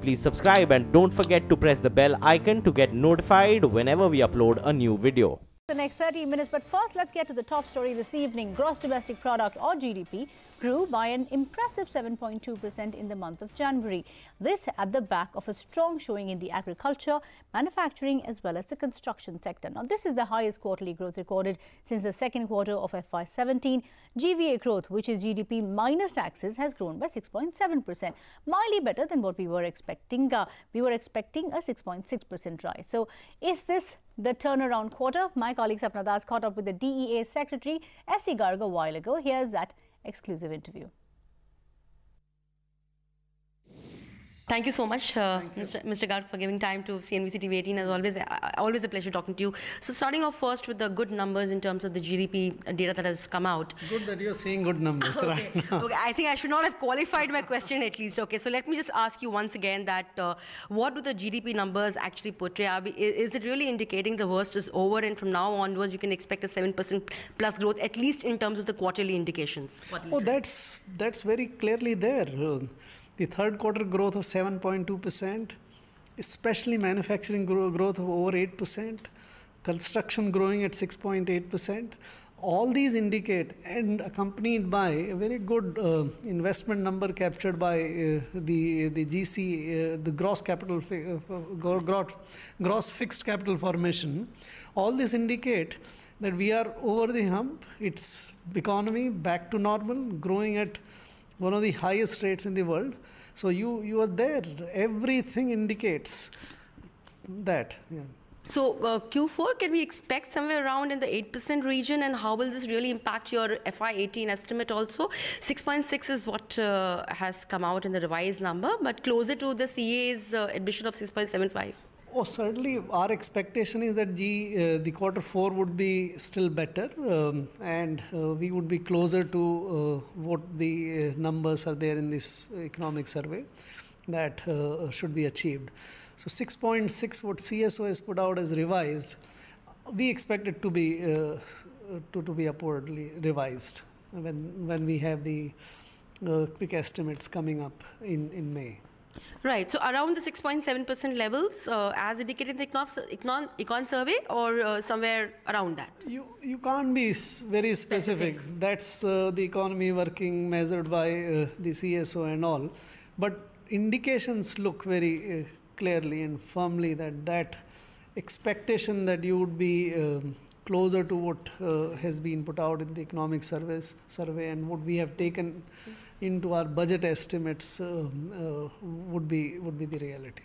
please subscribe and don't forget to press the bell icon to get notified whenever we upload a new video. The next 30 minutes, but first let's get to the top story this evening. Gross domestic product or GDP grew by an impressive 7.2% in the month of January. This at the back of a strong showing in the agriculture, manufacturing as well as the construction sector. Now this is the highest quarterly growth recorded since the second quarter of FY17. GVA growth, which is GDP minus taxes, has grown by 6.7%, mildly better than what we were expecting. We were expecting a 6.6% rise. So is this the turnaround quarter? My colleague Sapna caught up with the DEA Secretary Secy Garg a while ago. Here's that exclusive interview. Thank you so much, Mr. Garg, for giving time to CNBC TV18. As always a pleasure talking to you. So starting off first with the good numbers in terms of the GDP data that has come out. Good that you're saying good numbers right now. Okay, I think I should not have qualified my question at least. Okay, so let me just ask you once again that what do the GDP numbers actually portray? Is it really indicating the worst is over and from now onwards you can expect a 7% plus growth, at least in terms of the quarterly indications? Oh, that's very clearly there. The third quarter growth of 7.2%, especially manufacturing growth of over 8%, construction growing at 6.8%. All these indicate, and accompanied by a very good investment number captured by the GC, the gross fixed capital formation. All this indicate that we are over the hump. It's economy back to normal, growing at one of the highest rates in the world. So you are there. Everything indicates that. Yeah. So Q4, can we expect somewhere around in the 8% region, and how will this really impact your FY18 estimate also? 6.6 is what has come out in the revised number, but closer to the CA's admission of 6.75. Oh, certainly our expectation is that the quarter 4 would be still better, and we would be closer to what the numbers are there in this economic survey that should be achieved. So 6.6, what CSO has put out as revised, we expect it to be upwardly revised when we have the quick estimates coming up in May. Right. So around the 6.7% levels, as indicated in the econ survey, or somewhere around that? You can't be very specific. That's the economy working measured by the CSO and all. But indications look very clearly and firmly that expectation that you would be closer to what has been put out in the economic survey and what we have taken into our budget estimates would be the reality.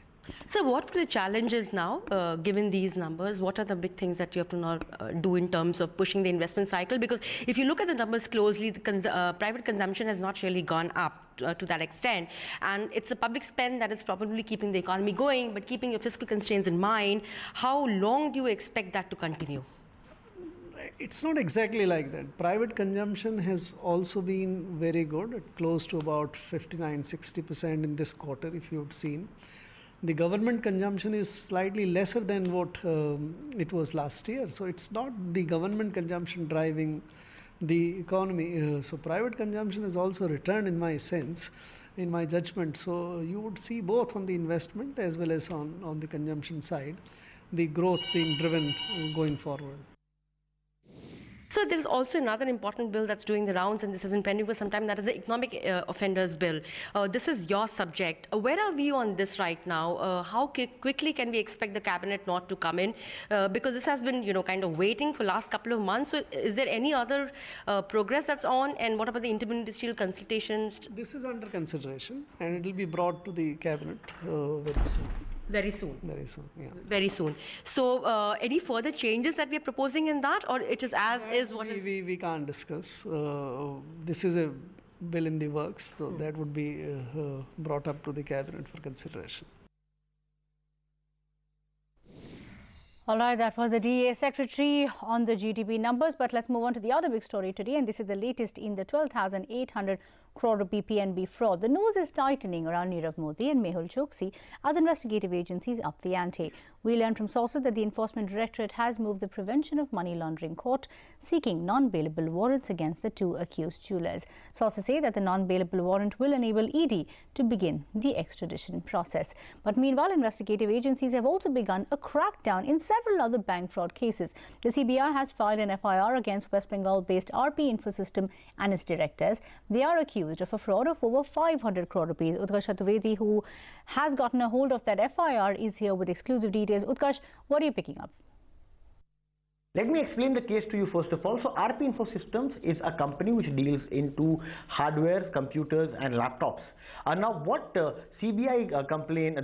So what are the challenges now, given these numbers? What are the big things that you have to now do in terms of pushing the investment cycle? Because if you look at the numbers closely, the private consumption has not really gone up to that extent. And it's the public spend that is probably keeping the economy going, but keeping your fiscal constraints in mind, how long do you expect that to continue? It's not exactly like that. Private consumption has also been very good, close to about 59-60% in this quarter, if you've seen. The government consumption is slightly lesser than what it was last year. So it's not the government consumption driving the economy. So private consumption has also returned in my sense, in my judgment. So you would see both on the investment as well as on the consumption side, the growth being driven going forward. So there is also another important bill that's doing the rounds, and this has been pending for some time. That is the Economic Offenders Bill. This is your subject. Where are we on this right now? How quickly can we expect the cabinet not to come in? Because this has been, kind of waiting for last couple of months. So is there any other progress that's on? And what about the intermediaries consultations? This is under consideration, and it will be brought to the cabinet very soon. Very soon. Very soon, yeah. Very soon. So, any further changes that we are proposing in that, or it is as is? We can't discuss. This is a bill in the works, so that would be brought up to the cabinet for consideration. All right, that was the DEA Secretary on the GDP numbers. But let's move on to the other big story today. And this is the latest in the 12,800 crore rupee PNB fraud. The noose is tightening around Nirav Modi and Mehul Choksi as investigative agencies up the ante. We learned from sources that the Enforcement Directorate has moved the Prevention of Money Laundering Court, seeking non-bailable warrants against the two accused jewellers. Sources say that the non-bailable warrant will enable ED to begin the extradition process. But meanwhile, investigative agencies have also begun a crackdown in several other bank fraud cases. The CBI has filed an FIR against West Bengal-based RP Infosystem and its directors. They are accused of a fraud of over 500 crore rupees. Utkarsh Chaturvedi, who has gotten a hold of that FIR, is here with exclusive details. Utkarsh, what are you picking up? Let me explain the case to you first of all. So RP Infosystems is a company which deals into hardware, computers and laptops. Now what CBI complaint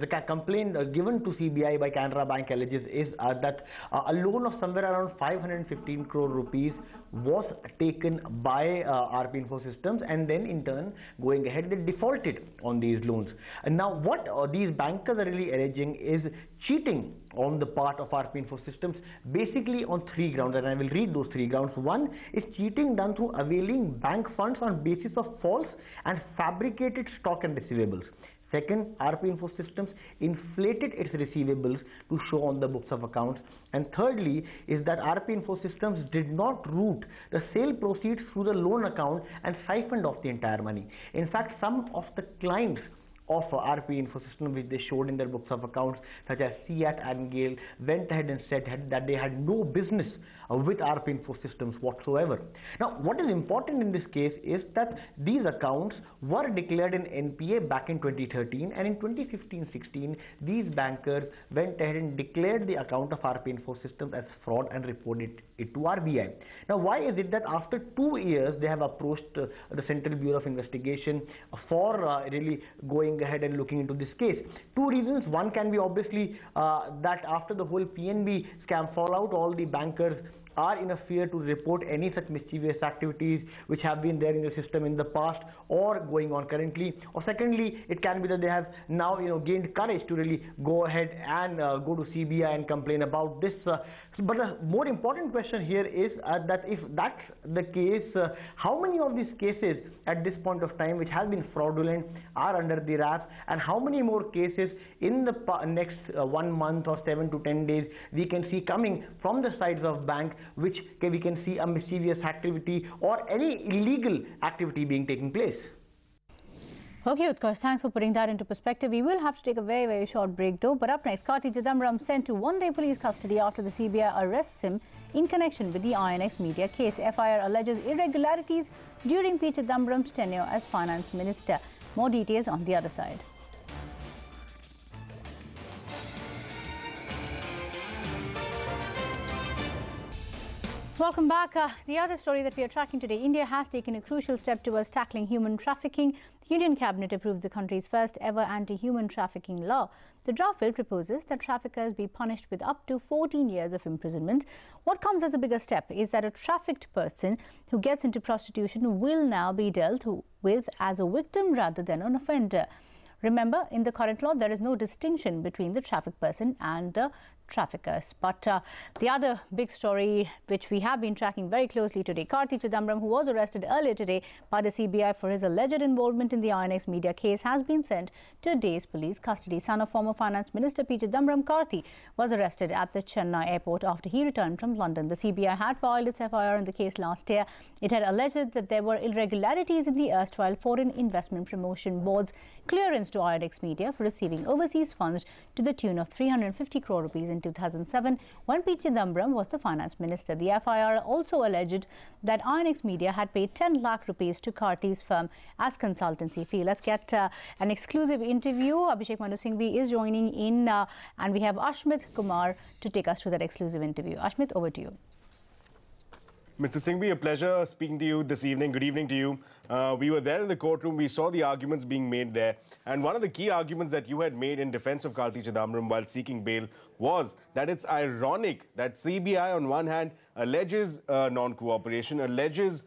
given to CBI by Canara Bank alleges is that a loan of somewhere around 515 crore rupees was taken by RP Infosystems, and then in turn going ahead they defaulted on these loans. And now what these bankers are really alleging is cheating on the part of RP Infosystems, basically on three grounds, and I will read those three grounds. One is cheating done through availing bank funds on basis of false and fabricated stock and receivables. Second, RP Infosystems inflated its receivables to show on the books of accounts. And thirdly is that RP Infosystems did not route the sale proceeds through the loan account and siphoned off the entire money. In fact, some of the clients of RP Infosystems which they showed in their books of accounts, such as Secy and Gale, went ahead and said that they had no business with RP Infosystems whatsoever. Now, what is important in this case is that these accounts were declared in NPA back in 2013, and in 2015-16, these bankers went ahead and declared the account of RP Infosystems as fraud and reported it to RBI. Now, why is it that after 2 years they have approached the Central Bureau of Investigation for really going ahead and looking into this case? Two reasons. One can be obviously that after the whole PNB scam fallout, all the bankers are in a fear to report any such mischievous activities which have been there in the system in the past or going on currently. Or secondly, it can be that they have now gained courage to really go ahead and go to CBI and complain about this. But a more important question here is that if that's the case, how many of these cases at this point of time which have been fraudulent are under the wraps, and how many more cases in the next 1 month or 7 to 10 days we can see coming from the sides of bank, which we can see a mischievous activity or any illegal activity being taking place. Okay, Utkarsh, thanks for putting that into perspective. We will have to take a very, very short break though. But up next, Karthi Chidambaram sent to one-day police custody after the CBI arrests him in connection with the INX media case. FIR alleges irregularities during P. Chidambaram's tenure as finance minister. More details on the other side. Welcome back. The other story that we are tracking today, India has taken a crucial step towards tackling human trafficking. The Union Cabinet approved the country's first ever anti-human trafficking law. The draft bill proposes that traffickers be punished with up to 14 years of imprisonment. What comes as a bigger step is that a trafficked person who gets into prostitution will now be dealt with as a victim rather than an offender. Remember, in the current law, there is no distinction between the trafficked person and the traffickers. But the other big story which we have been tracking very closely today, Karthi Chidambaram, who was arrested earlier today by the CBI for his alleged involvement in the INX media case, has been sent to day's police custody. Son of former Finance Minister P. Chidambaram, Karthi was arrested at the Chennai airport after he returned from London. The CBI had filed its FIR in the case last year. It had alleged that there were irregularities in the erstwhile Foreign Investment Promotion Board's clearance to INX media for receiving overseas funds to the tune of 350 crore rupees in 2007 when P. Chidambaram was the finance minister. The FIR also alleged that INX Media had paid 10 lakh rupees to Karthi's firm as consultancy fee. Let's get an exclusive interview. Abhishek Manu Singhvi is joining in and we have Ashmit Kumar to take us through that exclusive interview. Ashmit, over to you. Mr. Singhvi, a pleasure speaking to you this evening. Good evening to you. We were there in the courtroom. We saw the arguments being made there. And one of the key arguments that you had made in defense of Karthi Chidambaram while seeking bail was that it's ironic that CBI on one hand alleges non-cooperation, alleges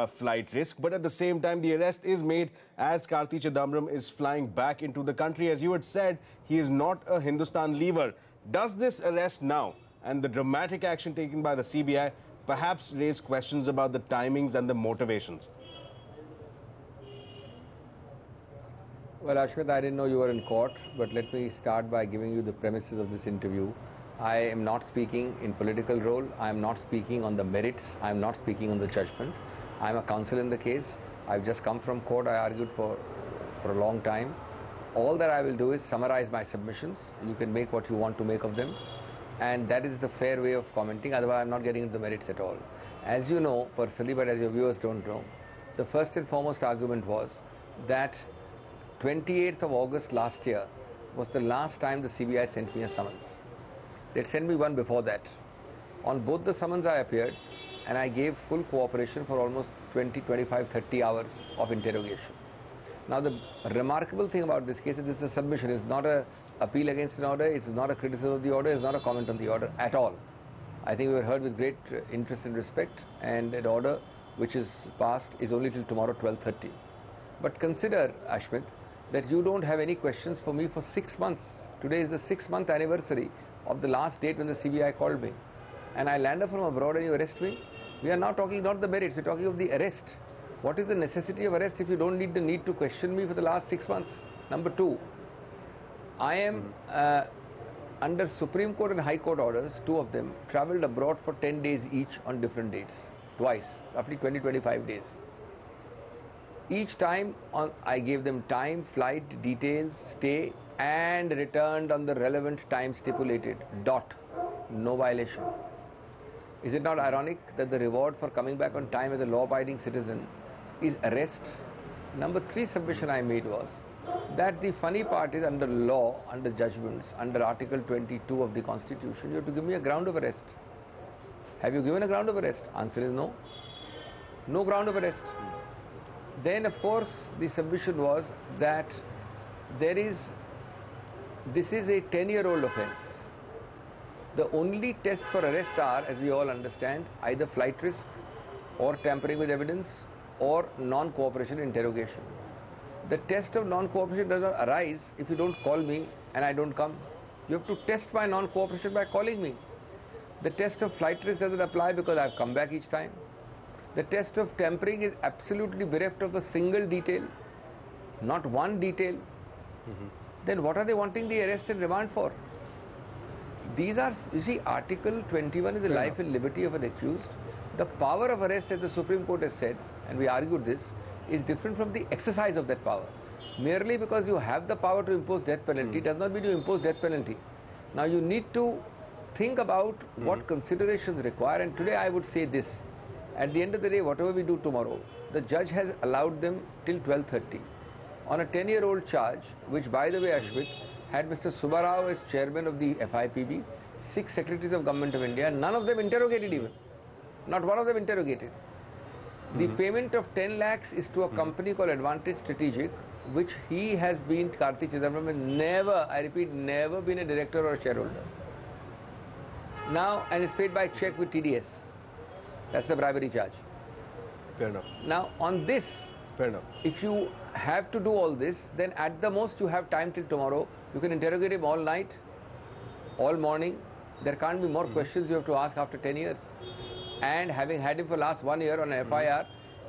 flight risk, but at the same time the arrest is made as Karthi Chidambaram is flying back into the country. As you had said, he is not a Hindustan leaver. Does this arrest now and the dramatic action taken by the CBI perhaps raise questions about the timings and the motivations? Well, Ashwit, I didn't know you were in court, but let me start by giving you the premises of this interview. I am not speaking in political role. I am not speaking on the merits. I am not speaking on the judgment. I am a counsel in the case. I've just come from court. I argued for a long time. All that I will do is summarize my submissions. You can make what you want to make of them. And that is the fair way of commenting. Otherwise, I'm not getting into the merits at all. As you know personally, but as your viewers don't know, the first and foremost argument was that 28th of August last year was the last time the CBI sent me a summons. They'd sent me one before that. On both the summons I appeared and I gave full cooperation for almost 20, 25, 30 hours of interrogation. Now the remarkable thing about this case is this is a submission. It's not an appeal against an order, it's not a criticism of the order, it's not a comment on the order at all. I think we were heard with great interest and respect, and an order which is passed is only till tomorrow 12:30. But consider, Ashmit, that you don't have any questions for me for 6 months. Today is the 6-month anniversary of the last date when the CBI called me. And I land up from abroad and you arrest me? We are now talking not the merits, we are talking of the arrest. What is the necessity of arrest if you don't need the need to question me for the last 6 months? Number two, I am under Supreme Court and High Court orders, 2 of them, travelled abroad for 10 days each on different dates. Twice, roughly 20-25 days. Each time I gave them time, flight, details, stay, and returned on the relevant time stipulated. Dot. No violation. Is it not ironic that the reward for coming back on time as a law-abiding citizen is arrest? Number 3 submission I made was that the funny part is under law, under judgments, under Article 22 of the Constitution, you have to give me a ground of arrest. Have you given a ground of arrest? Answer is no. No ground of arrest. Then, of course, the submission was that this is a 10-year-old offence. The only tests for arrest are, as we all understand, either flight risk or tampering with evidence or non-cooperation interrogation. The test of non-cooperation does not arise if you don't call me and I don't come. You have to test my non-cooperation by calling me. The test of flight risk doesn't apply because I've come back each time. The test of tampering is absolutely bereft of a single detail, not one detail. Then what are they wanting the arrest and remand for? These are, you see, Article 21 is the life and liberty of an accused. The power of arrest, as the Supreme Court has said, and we argued this, is different from the exercise of that power. Merely because you have the power to impose death penalty does not mean you impose death penalty. Now you need to think about what considerations require, and today I would say this. At the end of the day, whatever we do tomorrow, the judge has allowed them till 12:30 on a 10-year-old charge, which, by the way, Ashwit, had Mr. Subbarao as chairman of the FIPB, 6 secretaries of Government of India, none of them interrogated even. Not one of them interrogated. The payment of 10 lakhs is to a company called Advantage Strategic, which he has been, Karthi Chidambaram, has never, I repeat, never been a director or a shareholder. Now, and is paid by check with TDS. That's the bribery charge. Fair enough. Now, on this, fair enough. If you have to do all this, then at the most you have time till tomorrow. You can interrogate him all night, all morning. There can't be more questions you have to ask after 10 years. And having had him for last 1 year on an FIR,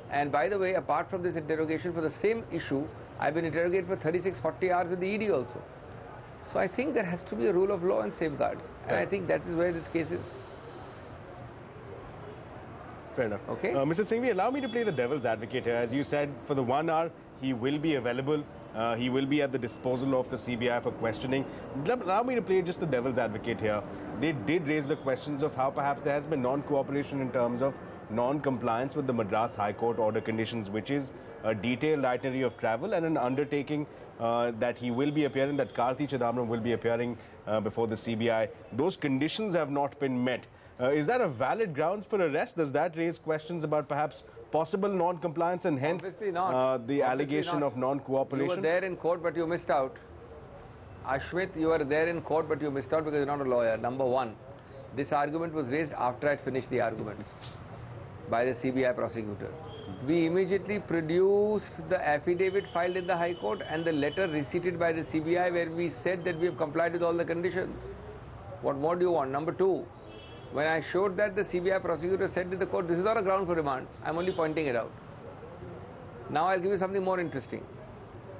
and by the way, apart from this interrogation for the same issue, I've been interrogated for 36-40 hours with the ED also. So I think there has to be a rule of law and safeguards. And I think that is where this case is. Fair enough. Okay. Mr. Singhvi, allow me to play the devil's advocate here. As you said, for the 1 hour, he will be available. He will be at the disposal of the CBI for questioning. Allow me to play just the devil's advocate here. They did raise the questions of how perhaps there has been non-cooperation in terms of non-compliance with the Madras High Court order conditions, which is a detailed itinerary of travel and an undertaking that he will be appearing, that Karthi Chidambaram will be appearing before the CBI. Those conditions have not been met. Is that a valid grounds for arrest? Does that raise questions about perhaps possible non-compliance and hence the allegation of non-cooperation? You were there in court, but you missed out. Ashwit, you were there in court, but you missed out because you're not a lawyer. Number one, this argument was raised after I finished the arguments by the CBI prosecutor. We immediately produced the affidavit filed in the High Court and the letter receipted by the CBI where we said that we have complied with all the conditions. What more do you want? Number two, when I showed that, the CBI prosecutor said to the court, this is not a ground for remand. I'm only pointing it out. Now I'll give you something more interesting.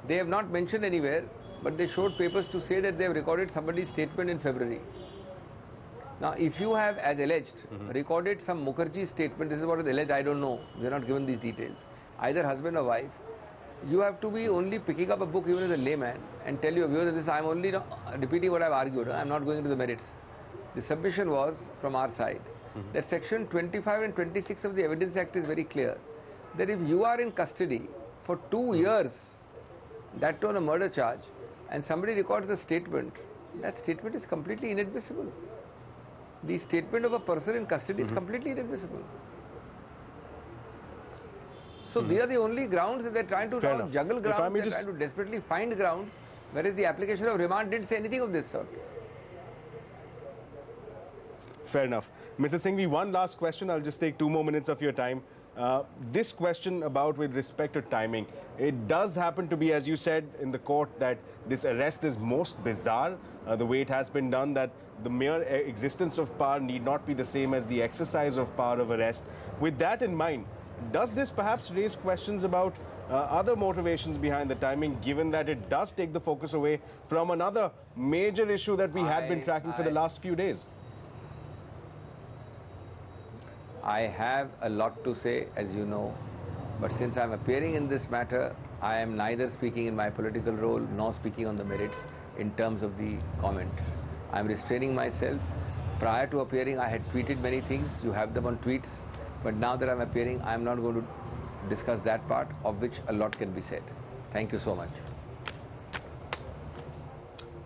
They have not mentioned anywhere, but they showed papers to say that they have recorded somebody's statement in February. Now, if you have, as alleged, recorded some Mukherjee statement, this is what is alleged, I don't know, we are not given these details, either husband or wife, you have to be only picking up a book even as a layman and tell your viewers that I am only repeating what I have argued, I am not going into the merits. The submission was from our side that section 25 and 26 of the Evidence Act is very clear that if you are in custody for 2 years, that too on a murder charge, and somebody records a statement, that statement is completely inadmissible. The statement of a person in custody is completely inadmissible. So these are the only grounds that they are trying to juggle grounds, they are trying to desperately find grounds, whereas the application of remand didn't say anything of this sort. Fair enough. Mr. Singhvi, one last question. I'll just take 2 more minutes of your time. This question about with respect to timing, it does happen to be, as you said in the court, that this arrest is most bizarre, the way it has been done, that the mere existence of power need not be the same as the exercise of power of arrest. With that in mind, does this perhaps raise questions about other motivations behind the timing, given that it does take the focus away from another major issue that we had been tracking for the last few days? I have a lot to say, as you know, but since I am appearing in this matter, I am neither speaking in my political role nor speaking on the merits in terms of the comment. I am restraining myself. Prior to appearing, I had tweeted many things. You have them on tweets. But now that I am appearing, I am not going to discuss that part, of which a lot can be said. Thank you so much.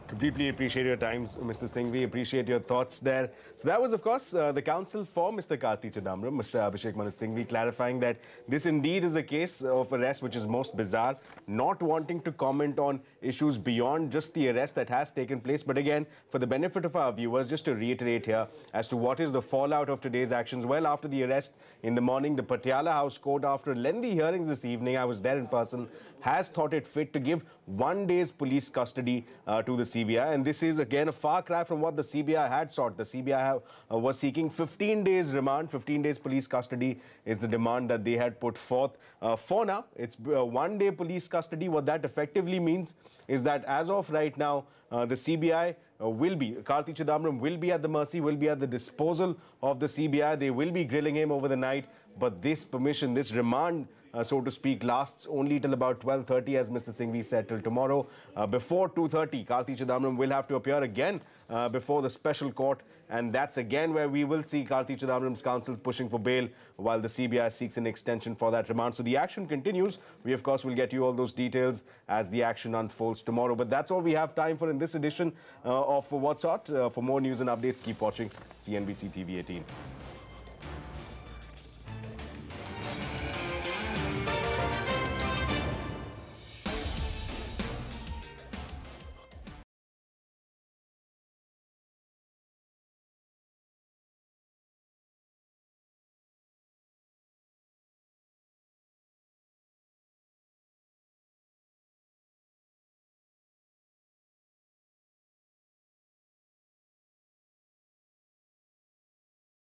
Completely appreciate your time, Mr. Singhvi. Appreciate your thoughts there. So that was, of course, the counsel for Mr. Karthi Chidambaram, Mr. Abhishek Manu Singhvi, clarifying that this indeed is a case of arrest which is most bizarre, not wanting to comment on issues beyond just the arrest that has taken place. But again, for the benefit of our viewers, just to reiterate here as to what is the fallout of today's actions. Well, after the arrest in the morning, the Patiala House Court, after lengthy hearings this evening, I was there in person, has thought it fit to give 1 day's police custody to the CBI. And this is again a far cry from what the CBI had sought. The CBI was seeking 15 days remand, 15 days police custody is the demand that they had put forth. For now, it's 1 day police custody. What that effectively means is that as of right now, the CBI Karthi Chidambaram will be at the mercy, will be at the disposal of the CBI. They will be grilling him over the night. But this permission, this remand, so to speak, lasts only till about 12:30, as Mr. Singhvi said, till tomorrow. Before 2:30, Karthi Chidambaram will have to appear again before the special court. And that's again where we will see Karthi Chidambaram's counsel pushing for bail while the CBI seeks an extension for that remand. So the action continues. We, of course, will get you all those details as the action unfolds tomorrow. But that's all we have time for in this edition of What's Hot. For more news and updates, keep watching CNBC TV18.